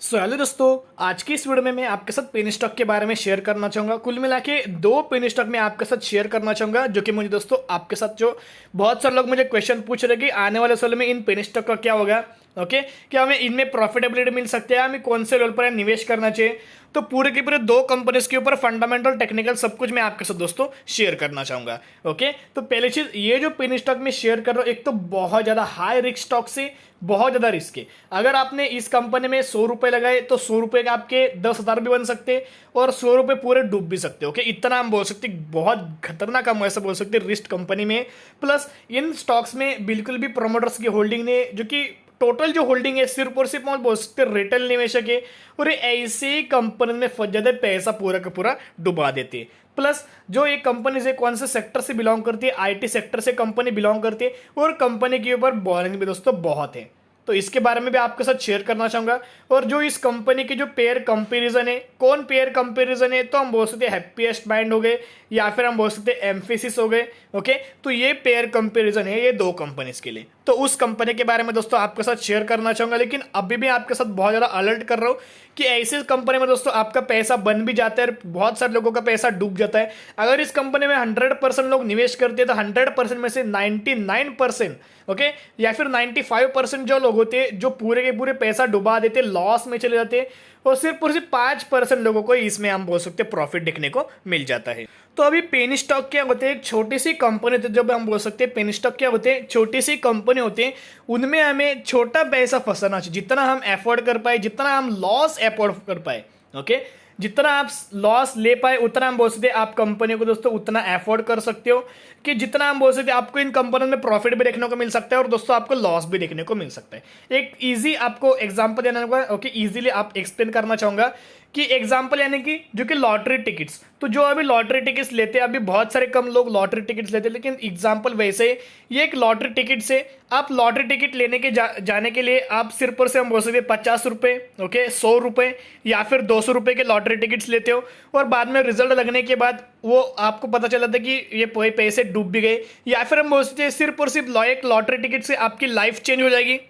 Hello दोस्तों, आज की इस वीडियो में मैं आपके साथ पेनी स्टॉक के बारे में शेयर करना चाहूंगा। कुल मिला के दो पेनी स्टॉक मैं आपके साथ शेयर करना चाहूंगा, जो कि मुझे दोस्तों आपके साथ जो बहुत सारे लोग मुझे क्वेश्चन पूछ रहे कि आने वाले साल में इन पेनी स्टॉक का क्या होगा। ओके, क्या हमें इनमें प्रॉफिटेबिलिटी मिल सकती है, हमें कौन से लेवल पर निवेश करना चाहिए। तो पूरे के पूरे दो कंपनीज के ऊपर फंडामेंटल टेक्निकल सब कुछ मैं आपके साथ दोस्तों शेयर करना चाहूंगा। ओके, तो पहली चीज ये जो पेनी स्टॉक में शेयर कर रहा हूं, एक तो बहुत ज्यादा हाई रिस्क स्टॉक से बहुत ज्यादा रिस्क है। अगर आपने इस कंपनी में 100 रुपए लगाए तो 100 रुपए का आपके 10,000 भी बन सकते हैं और 100 रुपए पूरे डूब भी सकते हो। ओके, इतना हम बोल सकते बहुत खतरनाक, हम ऐसा बोल सकते रिस्क कंपनी में। प्लस इन स्टॉक्स में बिल्कुल भी प्रोमोटर्स की होल्डिंग ने, जो कि टोटल जो होल्डिंग है सिर्फ और सिर्फ बोल सकते रिटेल निवेशक है, और ऐसे कंपनी में फंस जाते पैसा पूरा का पूरा डुबा देते हैं। प्लस जो ये कंपनी से कौन से सेक्टर से बिलोंग करती है, आईटी सेक्टर से कंपनी बिलोंग करती है, और कंपनी के ऊपर बोरिंग भी दोस्तों बहुत है। तो इसके बारे में भी आपके साथ शेयर करना चाहूंगा। और जो इस कंपनी की जो पेयर कंपैरिजन है, कौन पेयर कंपैरिजन है, तो हम बोल सकते हैं हैप्पीएस्ट माइंड हो गए, या फिर हम बोल सकते हैं एम्फेसिस हो गए। ओके, तो ये पेयर कंपैरिजन है ये दो कंपनीज के लिए। तो उस कंपनी के बारे में दोस्तों आपके साथ शेयर करना चाहूंगा, लेकिन अभी भी आपके साथ बहुत ज्यादा अलर्ट कर रहा हूं कि ऐसी कंपनी में दोस्तों आपका पैसा बन भी जाता है और बहुत सारे लोगों का पैसा डूब जाता है। अगर इस कंपनी में 100% लोग निवेश करते हैं तो 100% में से 99%, ओके, या फिर 95% जो लोग होते हैं जो पूरे के पूरे पैसा डुबा देते, लॉस में चले जाते, और सिर्फ 5% लोगों को इसमें हम बोल सकते प्रॉफिट देखने को मिल जाता है। तो अभी पेनी स्टॉक क्या होते हैं, एक छोटी सी कंपनी होती है। जब हम बोल सकते हैं पेनी स्टॉक क्या होते हैं, छोटी सी कंपनी होती है, उनमें हमें छोटा पैसा फंसाना चाहिए, जितना हम अफोर्ड कर पाए, जितना हम लॉस अफोर्ड कर पाए। ओके, जितना आप लॉस ले पाए उतना हम बोल सकते हैं आप कंपनी को दोस्तों उतना अफोर्ड कर सकते हो, कि जितना हम बोल सकते हैं आपको इन कंपनियों में प्रॉफिट भी देखने को मिल सकता है और दोस्तों आपको लॉस भी देखने को मिल सकता है। एक इजी आपको एग्जांपल देना होगा। ओके, इजीली आप एक्सप्लेन करना चाहूंगा कि एग्जांपल यानी कि जो कि लॉटरी टिकट्स, तो जो अभी लॉटरी टिकट्स लेते हैं, अभी बहुत सारे कम लोग लॉटरी टिकट्स लेते हैं, लेकिन एग्जांपल वैसे ये एक लॉटरी टिकट से आप लॉटरी टिकट लेने के जाने के लिए आप सिर्फ और सिर्फ हम बोल सकते 50 रुपए, ओके, 100 रुपए या फिर 200 रुपए के लॉटरी टिकट्स लेते हो, और बाद में रिजल्ट लगने के बाद वो आपको पता चला था कि ये पैसे डूब भी गए, या फिर हम बोल सकते सिर्फ और सिर्फ एक लॉटरी टिकट से आपकी लाइफ चेंज हो जाएगी।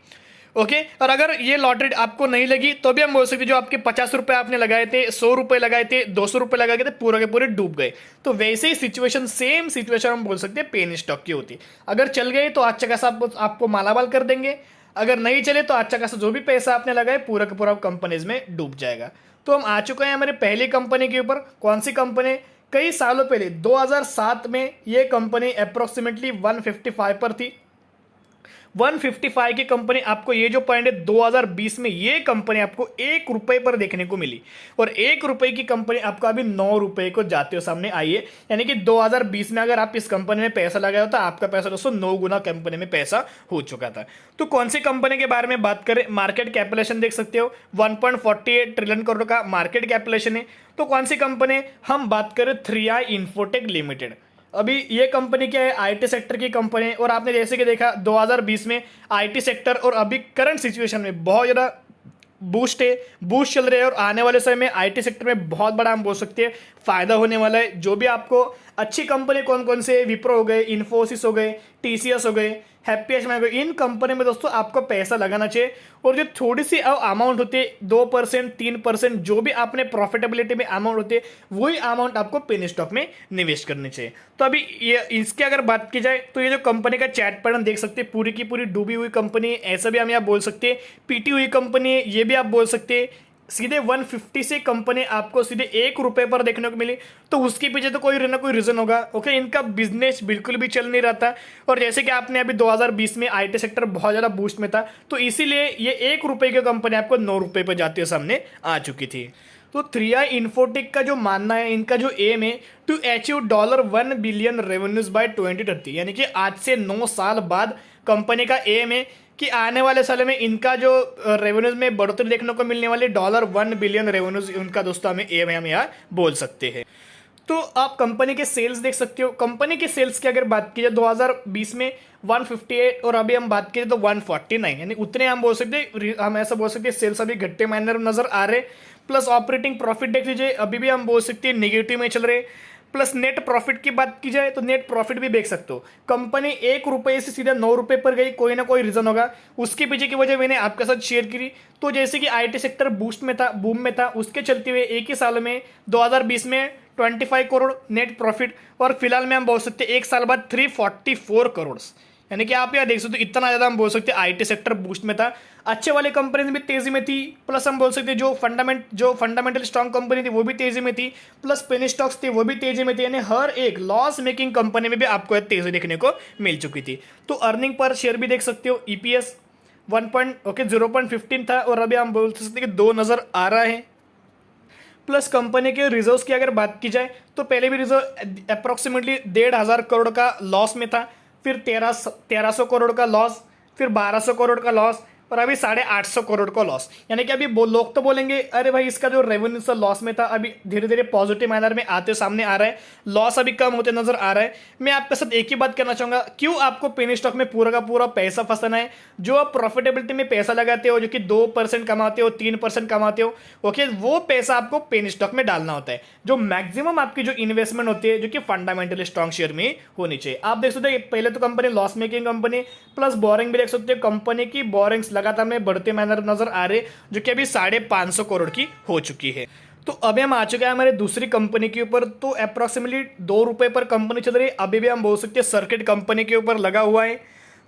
ओके, और अगर ये लॉटरी आपको नहीं लगी तो भी हम बोल सकते जो आपके 50 रुपए आपने लगाए थे, 100 रुपए लगाए थे, 200 रुपए लगाए थे, पूरे के पूरे डूब गए। तो वैसे ही सिचुएशन, सेम सिचुएशन हम बोल सकते हैं पेनी स्टॉक की होती है। अगर चल गए तो अच्छा खासा आपको मालामाल कर देंगे, अगर नहीं चले तो अच्छा खासा जो भी पैसा आपने लगाए पूरा का पूरा कंपनीज में डूब जाएगा। तो हम आ चुके हैं हमारी पहली कंपनी के ऊपर। कौन सी कंपनी? कई सालों पहले 2007 में ये कंपनी अप्रोक्सीमेटली 155 पर थी। 155 की कंपनी आपको ये जो पॉइंट है 2020 में ये कंपनी आपको 1 रुपए पर देखने को मिली, और 1 रुपए की कंपनी आपको अभी 9 रुपए को जाते हो सामने आई है। यानी कि 2020 में अगर आप इस कंपनी में पैसा लगाया हो तो आपका पैसा दोस्तों 9 गुना कंपनी में पैसा हो चुका था। तो कौन सी कंपनी के बारे में बात करें, मार्केट कैपिटलेशन देख सकते हो 1.48 ट्रिलियन करोड़ का मार्केट कैपिटलेशन है। तो कौन सी कंपनी? हम बात करें 3i इंफोटेक लिमिटेड। अभी ये कंपनी क्या है, आईटी सेक्टर की कंपनी है, और आपने जैसे कि देखा 2020 में आईटी सेक्टर और अभी करंट सिचुएशन में बहुत ज़्यादा बूस्ट चल रहे हैं, और आने वाले समय में आईटी सेक्टर में बहुत बड़ा हम बोल सकते हैं फायदा होने वाला है। जो भी आपको अच्छी कंपनी कौन कौन से, विप्रो हो गए, इन्फोसिस हो गए, टीसीएस हो गए, हैप्पीएस्ट में हो गए, इन कंपनी में दोस्तों आपको पैसा लगाना चाहिए। और जो थोड़ी सी अमाउंट होती है 2%, 3%, जो भी आपने प्रॉफिटेबिलिटी में अमाउंट होती है वही अमाउंट आपको पेनी स्टॉक में निवेश करनी चाहिए। तो अभी ये इसकी अगर बात की जाए तो ये जो कंपनी का चैट पैटर्न देख सकते हैं, पूरी की पूरी डूबी हुई कंपनी है, ऐसा भी हम यहाँ बोल सकते हैं। पीटी हुई कंपनी है, ये भी आप बोल सकते हैं। सीधे 150 से कंपनी आपको सीधे 1 रुपए पर देखने को मिली, तो उसके पीछे तो कोई ना कोई रीजन होगा। ओके, इनका बिजनेस बिल्कुल भी चल नहीं रहा था, और जैसे कि आपने अभी 2020 में आईटी सेक्टर बहुत ज्यादा बूस्ट में था, तो इसीलिए ये 1 रुपए की कंपनी आपको 9 रुपए पर जाते हुए सामने आ चुकी थी। तो 3i इंफोटेक का जो मानना है, इनका जो एम है to achieve $1 billion revenues by 2030, यानी कि आज से 9 साल बाद कंपनी का एम है कि आने वाले साल में इनका जो रेवेन्यूज में बढ़ोतरी देखने को मिलने वाली $1 बिलियन रेवेन्यूज, उनका दोस्तों हमें एम हम यहाँ बोल सकते हैं। तो आप कंपनी के सेल्स देख सकते हो। कंपनी के सेल्स की अगर बात की जाए 2020 में 158, और अभी हम बात करें तो 149, यानी उतने हम बोल सकते हैं, हम ऐसा बोल सकते हैं सेल्स अभी घटते माइनर नजर आ रहे। प्लस ऑपरेटिंग प्रॉफिट देख लीजिए, अभी भी हम बोल सकते हैं निगेटिव में चल रहे। प्लस नेट प्रॉफिट की बात की जाए तो नेट प्रॉफिट भी देख सकते हो। कंपनी 1 रुपये से सीधा 9 रुपये पर गई, कोई ना कोई रीजन होगा, उसके पीछे की वजह मैंने आपके साथ शेयर करी। तो जैसे कि आईटी सेक्टर बूस्ट में था, बूम में था, उसके चलते हुए एक ही साल में 2020 में 25 करोड़ नेट प्रॉफिट, और फिलहाल में हम बोल सकते हैं एक साल बाद 344 करोड़। यानी कि आप यहाँ देख सकते हो इतना ज़्यादा हम बोल सकते हैं आईटी सेक्टर बूस्ट में था। अच्छे वाले कंपनी भी तेजी में थी, प्लस हम बोल सकते हैं जो फंडामेंटल स्ट्रॉन्ग कंपनी थी वो भी तेजी में थी, प्लस पेनी स्टॉक्स थी वो भी तेजी में थी। यानी हर एक लॉस मेकिंग कंपनी में भी आपको तेजी देखने को मिल चुकी थी। तो अर्निंग पर शेयर भी देख सकते हो, ईपीएस 0.15 था, और अभी हम बोल सकते हैं कि 2 नज़र आ रहा है। प्लस कंपनी के रिजर्व्स की अगर बात की जाए तो पहले भी रिजर्व अप्रॉक्सीमेटली 1,500 करोड़ का लॉस में था, फिर 1300 करोड़ का लॉस, फिर 1200 करोड़ का लॉस, और अभी 850 करोड़ का लॉस। यानी कि अभी लोग तो बोलेंगे अरे भाई इसका जो रेवेन्यू था लॉस में था, अभी धीरे धीरे पॉजिटिव मैनर में आते सामने आ रहा है, लॉस अभी कम होते नजर आ रहा है। मैं आपके साथ एक ही बात करना चाहूंगा, क्यों आपको पेनी स्टॉक में पूरा का पूरा पैसा फंसाना है। जो आप प्रॉफिटेबिलिटी में पैसा लगाते हो, जो कि 2% कमाते हो, 3% कमाते हो, ओके, वो पैसा आपको पेनी स्टॉक में डालना होता है। जो मैक्सिमम आपकी जो इन्वेस्टमेंट होती है, जो कि फंडामेंटली स्ट्रॉन्ग शेयर में होनी चाहिए। आप देख सकते हैं पहले तो company loss making company, plus boring भी देख सकते हो, कंपनी की बोरिंग्स लगातार में बढ़ते मैनर नजर आ रहे, जो कि अभी 550 करोड़ की हो चुकी है। तो अभी हम आ चुके हैं हमारे दूसरी कंपनी के ऊपर। तो अप्रॉक्सीमेटली 2 रुपए पर कंपनी चल रही है, अभी भी हम बोल सकते हैं सर्किट कंपनी के ऊपर लगा हुआ है।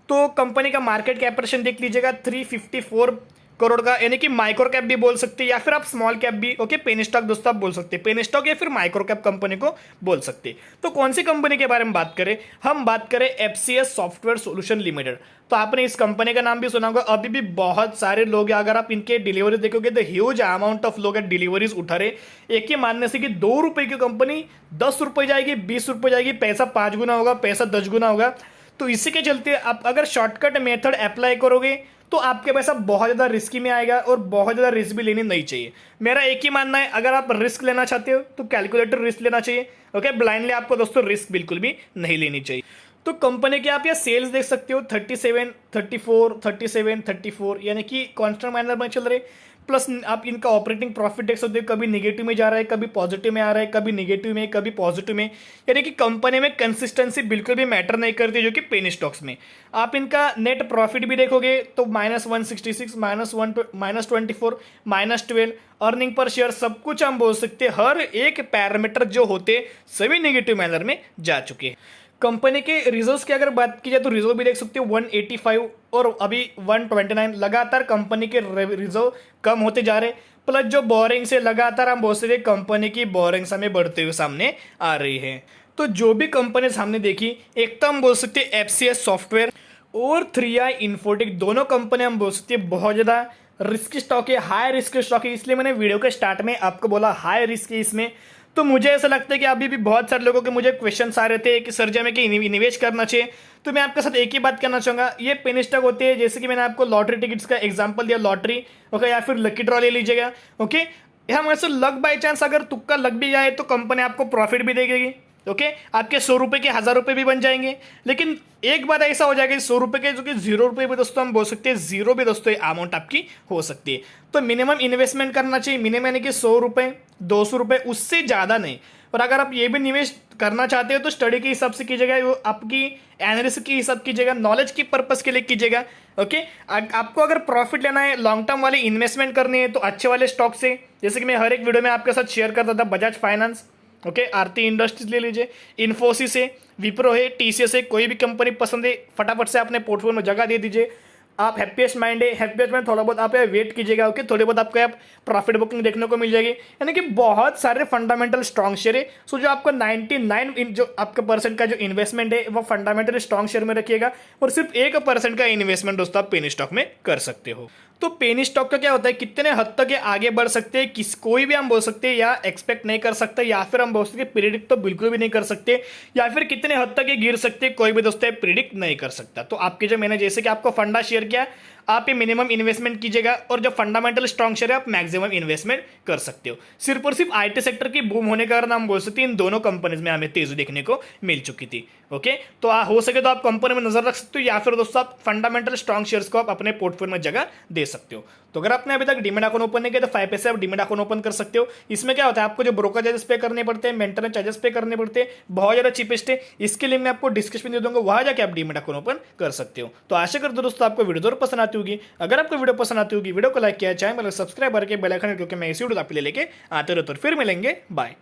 तो कंपनी का मार्केट कैपिटलाइजेशन देख लीजिएगा 354 करोड़ का, यानी कि माइक्रो कैप भी बोल सकते हैं या फिर आप स्मॉल कैप भी, ओके, पेनी स्टॉक दोस्तों आप बोल सकते हैं, पेनी स्टॉक या फिर माइक्रो कैप कंपनी को बोल सकते हैं। तो कौन सी कंपनी के बारे में बात करें, हम बात करें एफसीएस सॉफ्टवेयर सॉल्यूशन लिमिटेड। तो आपने इस कंपनी का नाम भी सुना होगा, अभी भी बहुत सारे लोग हैं, अगर आप इनके डिलीवरी देखोगे तो ह्यूज अमाउंट ऑफ लोग डिलीवरीज उठा रहे। एक ही मानने से कि 2 रुपए की कंपनी 10 रुपए जाएगी, 20 रुपए जाएगी, पैसा 5 गुना होगा, पैसा 10 गुना होगा। तो इसी के चलते आप अगर शॉर्टकट मेथड अप्लाई करोगे तो आपके पैसा बहुत ज़्यादा रिस्की में आएगा, और बहुत ज़्यादा रिस्क भी लेनी नहीं चाहिए। मेरा एक ही मानना है, अगर आप रिस्क लेना चाहते हो तो कैलकुलेटर रिस्क लेना चाहिए, ओके, ब्लाइंडली आपको दोस्तों रिस्क बिल्कुल भी नहीं लेनी चाहिए। तो कंपनी के आप यहाँ सेल्स देख सकते हो 37, 34, 37, 34, यानी कि कॉन्स्टेंट मैनर में चल रहे। प्लस आप इनका ऑपरेटिंग प्रॉफिट देख सकते हो, कभी निगेटिव में जा रहा है, कभी पॉजिटिव में आ रहा है, कभी निगेटिव में, कभी पॉजिटिव में। यानी कि कंपनी में कंसिस्टेंसी बिल्कुल भी मैटर नहीं करती, जो कि पेनी स्टॉक्स में। आप इनका नेट प्रॉफिट भी देखोगे तो -166, -24, -12, अर्निंग पर शेयर, सब कुछ हम बोल सकते हैं हर एक पैरामीटर जो होते सभी निगेटिव मैनर में जा चुके हैं। कंपनी के रिजर्व्स की अगर बात की जाए तो रिजर्व भी देख सकते हो 185 और अभी 129, लगातार कंपनी के रिजर्व कम होते जा रहे। प्लस जो बोरिंग से लगातार हम बहुत सारे कंपनी की बोरिंग्स हमें बढ़ते हुए सामने आ रही है। तो जो भी कंपनी सामने देखी, एक तो हम बोल सकते हैं एफसीएस सॉफ्टवेयर और 3i इन्फोटेक, दोनों कंपनी हम बोल सकते हैं बहुत ज़्यादा रिस्क स्टॉक है, हाई रिस्क स्टॉक है। इसलिए मैंने वीडियो के स्टार्ट में आपको बोला हाई रिस्क है इसमें। तो मुझे ऐसा लगता है कि अभी भी बहुत सारे लोगों के मुझे क्वेश्चन आ रहे थे कि सर जी हमें कि निवेश करना चाहिए। तो मैं आपके साथ एक ही बात करना चाहूँगा, ये पेनी स्टॉक होते हैं, जैसे कि मैंने आपको लॉटरी टिकट्स का एग्जांपल दिया, लॉटरी, ओके, या फिर लकी ड्रॉ ले लीजिएगा, ओके। हम ऐसे लक बाई चांस अगर तुक्का लग भी जाए तो कंपनी आपको प्रॉफिट भी देगी, ओके, आपके 100 रुपये के 1000 रुपये भी बन जाएंगे। लेकिन एक बार ऐसा हो जाएगा 100 रुपये के जो कि 0 रुपये भी दोस्तों हम बोल सकते हैं, जीरो भी दोस्तों अमाउंट आपकी हो सकती है। तो मिनिमम इन्वेस्टमेंट करना चाहिए, मिनिमम यानी कि 100 रुपये, 200 रुपये, उससे ज़्यादा नहीं। और अगर आप ये भी निवेश करना चाहते हो तो स्टडी के हिसाब से कीजिएगा, वो आपकी एनालिसिस के हिसाब कीजिएगा, नॉलेज की पर्पस के लिए कीजिएगा, ओके। आपको अगर प्रॉफिट लेना है, लॉन्ग टर्म वाली इन्वेस्टमेंट करनी है तो अच्छे वाले स्टॉक से, जैसे कि मैं हर एक वीडियो में आपके साथ शेयर करता था, बजाज फाइनेंस, ओके, आरती इंडस्ट्रीज ले लीजिए, इन्फोसिस है, विप्रो है, टीसीएस है, कोई भी कंपनी पसंद है फटाफट से अपने पोर्टफोलियो में जगह दे दीजिए। आप हैप्पीएस्ट माइंड है, हैप्पीएस्ट माइंड थोड़ा बहुत आप वेट कीजिएगा, ओके, थोड़ी बहुत आपको प्रॉफिट बुकिंग देखने को मिल जाएगी। यानी कि बहुत सारे फंडामेंटल स्ट्रॉन्ग शेयर है। सो जो आपका 99 जो आपका परसेंट का जो इन्वेस्टमेंट है वो फंडामेंटल स्ट्रॉन्ग शेयर में रखिएगा, और सिर्फ 1% का इन्वेस्टमेंट दोस्तों आप पेनी स्टॉक में कर सकते हो। तो पेनी स्टॉक का क्या होता है, कितने हद तक ये आगे बढ़ सकते हैं, कोई भी हम बोल सकते हैं या एक्सपेक्ट नहीं कर सकते, या फिर हम बोल सकते हैं प्रिडिक्ट तो बिल्कुल भी नहीं कर सकते, या फिर कितने हद तक ये गिर सकते हैं, कोई भी दोस्तों प्रिडिक्ट नहीं कर सकता। तो आपके जो मैंने जैसे कि आपको फंडा शेयर किया, आप ये मिनिमम इन्वेस्टमेंट कीजिएगा, और जो फंडामेंटल स्ट्रॉन्ग शेयर है आप मैक्सिमम इन्वेस्टमेंट कर सकते हो। सिर्फ और सिर्फ आईटी सेक्टर की बूम होने के कारण हम बोल सकते हैं इन दोनों कंपनीज में हमें तेजी देखने को मिल चुकी थी, ओके। तो हो सके तो आप कंपनी में नजर रख सकते हो, या फिर दोस्तों आप फंडामेंटल स्ट्रॉन्ग शेयर्स को आप अपने पोर्टफोलियो में जगह दे सकते हो। तो तो अगर आपने अभी तक डीमेट अकाउंट ओपन नहीं किया तो 5 पैसे आप डीमेट अकाउंट ओपन कर सकते हो। इसमें क्या होता है, आपको जो ब्रोकर चार्जेस पे करने पड़ते हैं, मेंटेनेंस चार्जेस पे करने पड़ते हैं, बहुत ज्यादा चीपेस्ट है। इसके लिए मैं आपको डिस्क्रिप्शन दे दूंगा, वहां जाके आप डीमेट अकाउंट ओपन कर सकते हो। तो आशा करते दोस्तों आपको वीडियो जरूर पसंद आती होगी। अगर आपको वीडियो पसंद आती होगी, वीडियो को लाइक किया, चैनल सब्सक्राइब करके बेल आइकन, क्योंकि मैं इसी वीडियो आपके लिए लेके आते रहता हूं। फिर मिलेंगे, बाय।